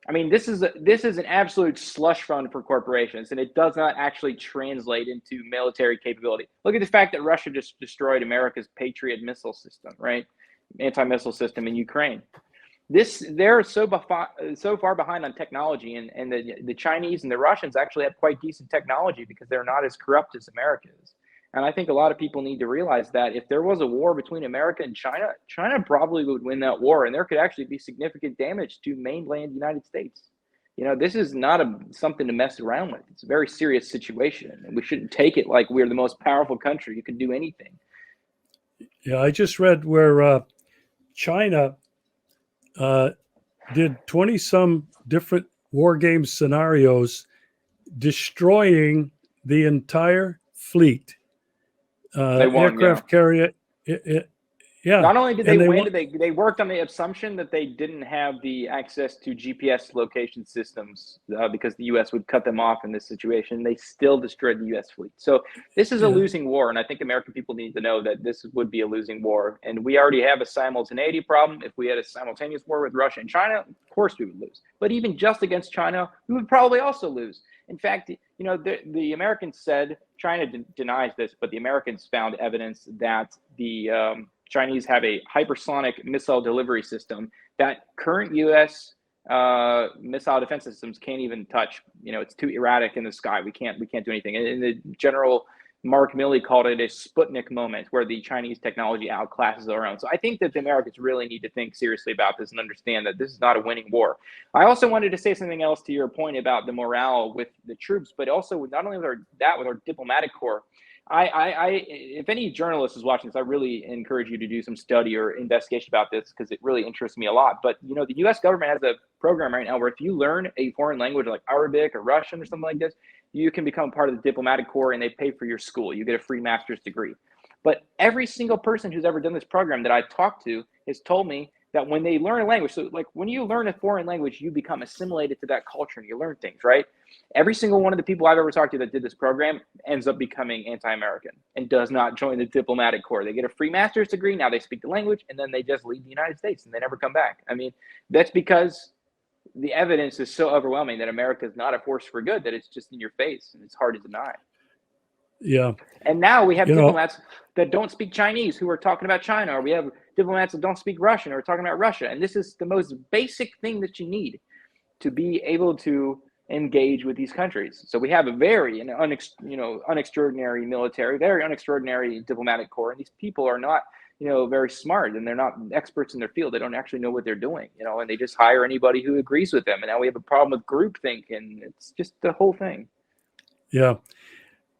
I mean, this is an absolute slush fund for corporations, and it does not actually translate into military capability. Look at the fact that Russia just destroyed America's Patriot missile system, right? Anti-missile system in Ukraine. They're so far behind on technology, and the Chinese and the Russians actually have quite decent technology because they're not as corrupt as America is. And I think a lot of people need to realize that if there was a war between America and China, China probably would win that war, and there could actually be significant damage to mainland United States. You know, this is not something to mess around with. It's a very serious situation, and we shouldn't take it like we're the most powerful country. You can do anything. Yeah, I just read where China did 20 some different war game scenarios, destroying the entire fleet. They won, aircraft carrier. Yeah. Not only did they win, they worked on the assumption that they didn't have the access to GPS location systems because the U.S. would cut them off in this situation. They still destroyed the U.S. fleet. So this is a losing war, and I think American people need to know that this would be a losing war. And we already have a simultaneity problem. If we had a simultaneous war with Russia and China, of course we would lose. But even just against China, we would probably also lose. In fact, you know, the Americans said, China denies this, but the Americans found evidence that the Chinese have a hypersonic missile delivery system that current U.S. Missile defense systems can't even touch. You know, it's too erratic in the sky. We can't do anything. And the General Mark Milley called it a Sputnik moment, where the Chinese technology outclasses our own. So I think that the Americans really need to think seriously about this and understand that this is not a winning war. I also wanted to say something else to your point about the morale with the troops, but also not only with our diplomatic corps. If any journalist is watching this, I really encourage you to do some study or investigation about this because it really interests me a lot. But, you know, the U.S. government has a program right now where if you learn a foreign language like Arabic or Russian or something like this, you can become part of the diplomatic corps and they pay for your school. You get a free master's degree. But every single person who's ever done this program that I talked to has told me that when they learn a language, so like when you learn a foreign language, you become assimilated to that culture and you learn things, right? Every single one of the people I've ever talked to that did this program ends up becoming anti-American and does not join the diplomatic corps. They get a free master's degree, now they speak the language, and then they just leave the United States and they never come back. I mean, that's because the evidence is so overwhelming that America is not a force for good that it's just in your face and it's hard to deny. Yeah. And now we have diplomats that don't speak Chinese who are talking about China, or we have diplomats that don't speak Russian or are talking about Russia. And this is the most basic thing that you need to be able to engage with these countries. So we have a very unextraordinary military, very unextraordinary diplomatic corps. And these people are not, you know, very smart, and they're not experts in their field. They don't actually know what they're doing, you know, and they just hire anybody who agrees with them. And now we have a problem with groupthink, and it's just the whole thing. Yeah.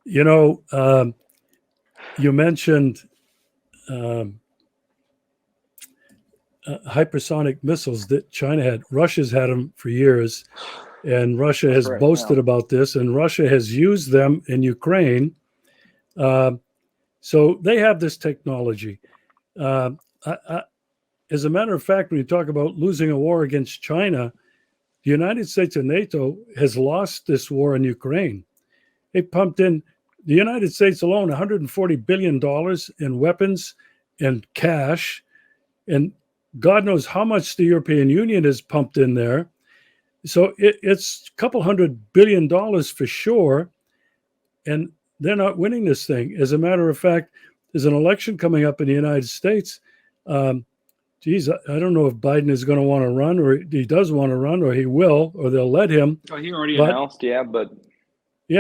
You know, you mentioned hypersonic missiles that China had. Russia's had them for years, and Russia has boasted about this, and Russia has used them in Ukraine. So they have this technology. As a matter of fact, when you talk about losing a war against China, the United States and NATO has lost this war in Ukraine. They pumped in, the United States alone, $140 billion in weapons and cash. And God knows how much the European Union has pumped in there. So it's a couple $100 billion for sure. And they're not winning this thing. As a matter of fact, there's an election coming up in the United States. I don't know if Biden is going to want to run, or he does want to run, or he will, or they'll let him. Oh, he already announced,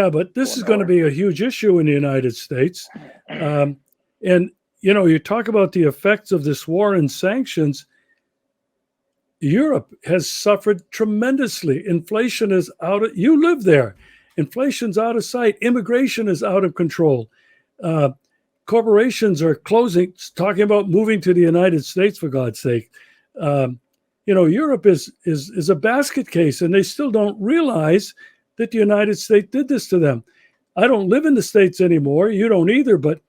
but this is going to be a huge issue in the United States. And, you know, you talk about the effects of this war and sanctions. Europe has suffered tremendously. Inflation is you live there. Inflation's out of sight. Immigration is out of control. Corporations are closing, talking about moving to the United States, for God's sake. You know, Europe is a basket case, and they still don't realize that the United States did this to them. I don't live in the States anymore. You don't either, but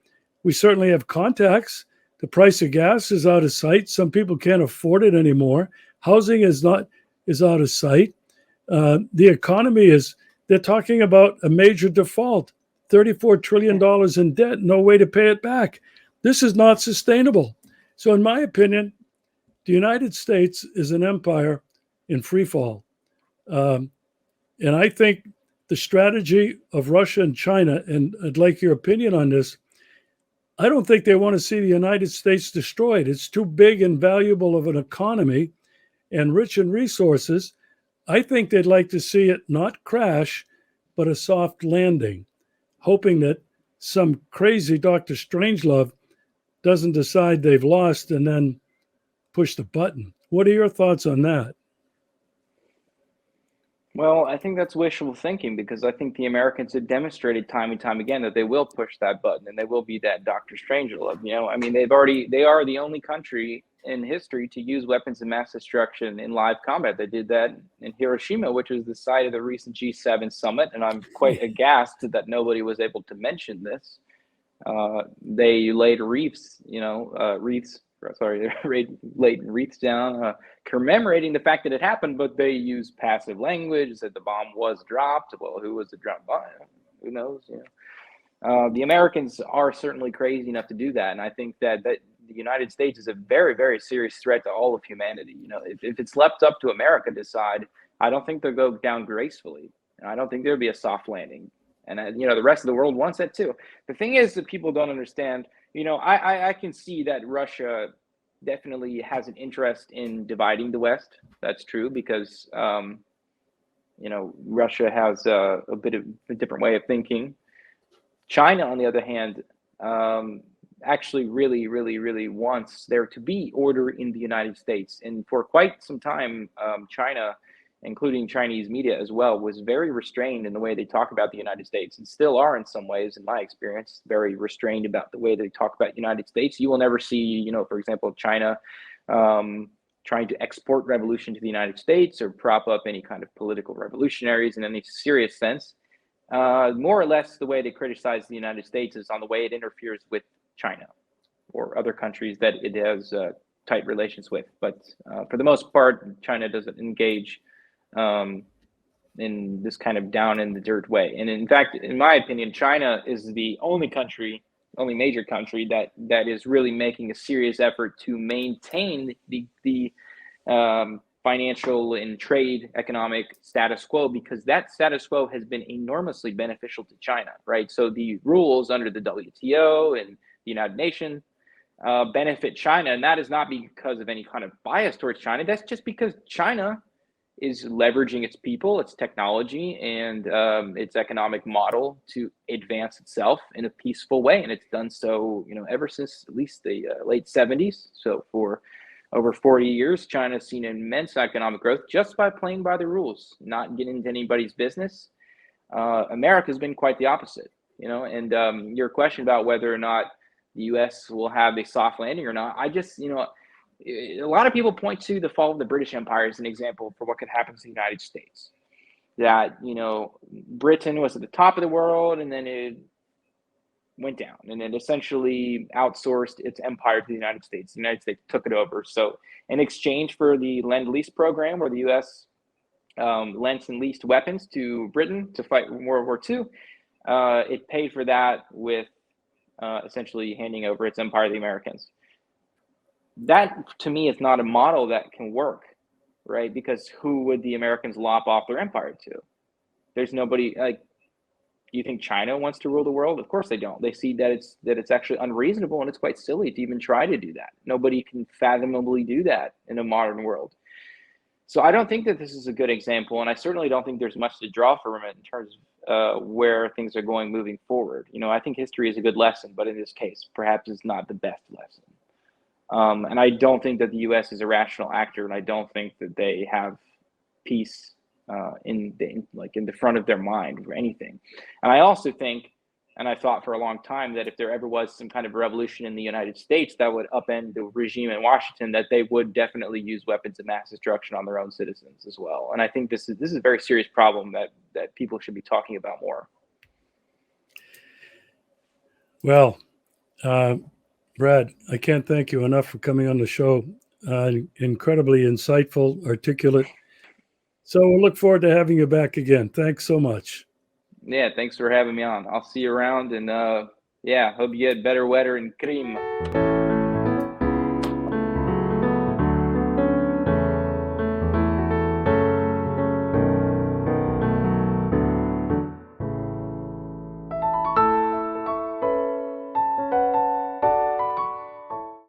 we certainly have contacts. The price of gas is out of sight. Some people can't afford it anymore. Housing is out of sight. The economy they're talking about a major default. $34 trillion in debt, no way to pay it back. This is not sustainable. So in my opinion, the United States is an empire in free fall. And I think the strategy of Russia and China, and I'd like your opinion on this, I don't think they want to see the United States destroyed. It's too big and valuable of an economy and rich in resources. I think they'd like to see it not crash, but a soft landing, hoping that some crazy Dr. Strangelove doesn't decide they've lost and then push the button. What are your thoughts on that? Well, I think that's wishful thinking, because I think the Americans have demonstrated time and time again that they will push that button and they will be that Dr. Strangelove. I mean, they are the only country in history to use weapons of mass destruction in live combat. They did that in Hiroshima, which was the site of the recent G7 summit. And I'm quite aghast that nobody was able to mention this. They laid wreaths down, commemorating the fact that it happened, but they used passive language, said the bomb was dropped. Well, who was the drop by? Who knows? The Americans are certainly crazy enough to do that, and I think that the United States is a very, very serious threat to all of humanity. If it's left up to America to decide, I don't think they'll go down gracefully, and I don't think there'll be a soft landing. And the rest of the world wants that too. The thing is that people don't understand. I can see that Russia definitely has an interest in dividing the West. That's true, because Russia has a bit of a different way of thinking. China, on the other hand, actually really, really, really wants there to be order in the United States. And for quite some time, China, including Chinese media as well, was very restrained in the way they talk about the United States, and still are in some ways, in my experience, very restrained about the way they talk about the United States. You will never see, for example, China trying to export revolution to the United States or prop up any kind of political revolutionaries in any serious sense. More or less, the way they criticize the United States is on the way it interferes with China or other countries that it has tight relations with. But for the most part, China doesn't engage in this kind of down in the dirt way. And in fact, in my opinion, China is the only major country that is really making a serious effort to maintain the financial and trade economic status quo, because that status quo has been enormously beneficial to China, right? So the rules under the WTO and the United Nations benefit China, and that is not because of any kind of bias towards China. That's just because China is leveraging its people, its technology, and its economic model to advance itself in a peaceful way. And it's done so, ever since at least the late 70s. So for over 40 years, China has seen immense economic growth just by playing by the rules, not getting into anybody's business. America has been quite the opposite, and your question about whether or not the U.S. will have a soft landing or not, I just, a lot of people point to the fall of the British Empire as an example for what could happen to the United States. That, Britain was at the top of the world, and then it went down, and it essentially outsourced its empire to the United States. The United States took it over. So in exchange for the Lend-Lease program, where the U.S. lent and leased weapons to Britain to fight World War II, it paid for that with essentially handing over its empire to the Americans. That, to me, is not a model that can work, right? Because who would the Americans lop off their empire to? There's nobody. Like, do you think China wants to rule the world? Of course they don't. They see that it's actually unreasonable, and it's quite silly to even try to do that. Nobody can fathomably do that in a modern world. So I don't think that this is a good example, and I certainly don't think there's much to draw from it in terms of where things are going moving forward. I think history is a good lesson, but in this case, perhaps it's not the best lesson. And I don't think that the U.S. is a rational actor, and I don't think that they have peace in the front of their mind or anything. And I also think, and I thought for a long time, that if there ever was some kind of revolution in the United States that would upend the regime in Washington, that they would definitely use weapons of mass destruction on their own citizens as well. And I think this is a very serious problem that people should be talking about more. Well, Brad, I can't thank you enough for coming on the show. Incredibly insightful, articulate. So we'll look forward to having you back again. Thanks so much. Yeah, thanks for having me on. I'll see you around, and yeah, hope you get better weather in Krim.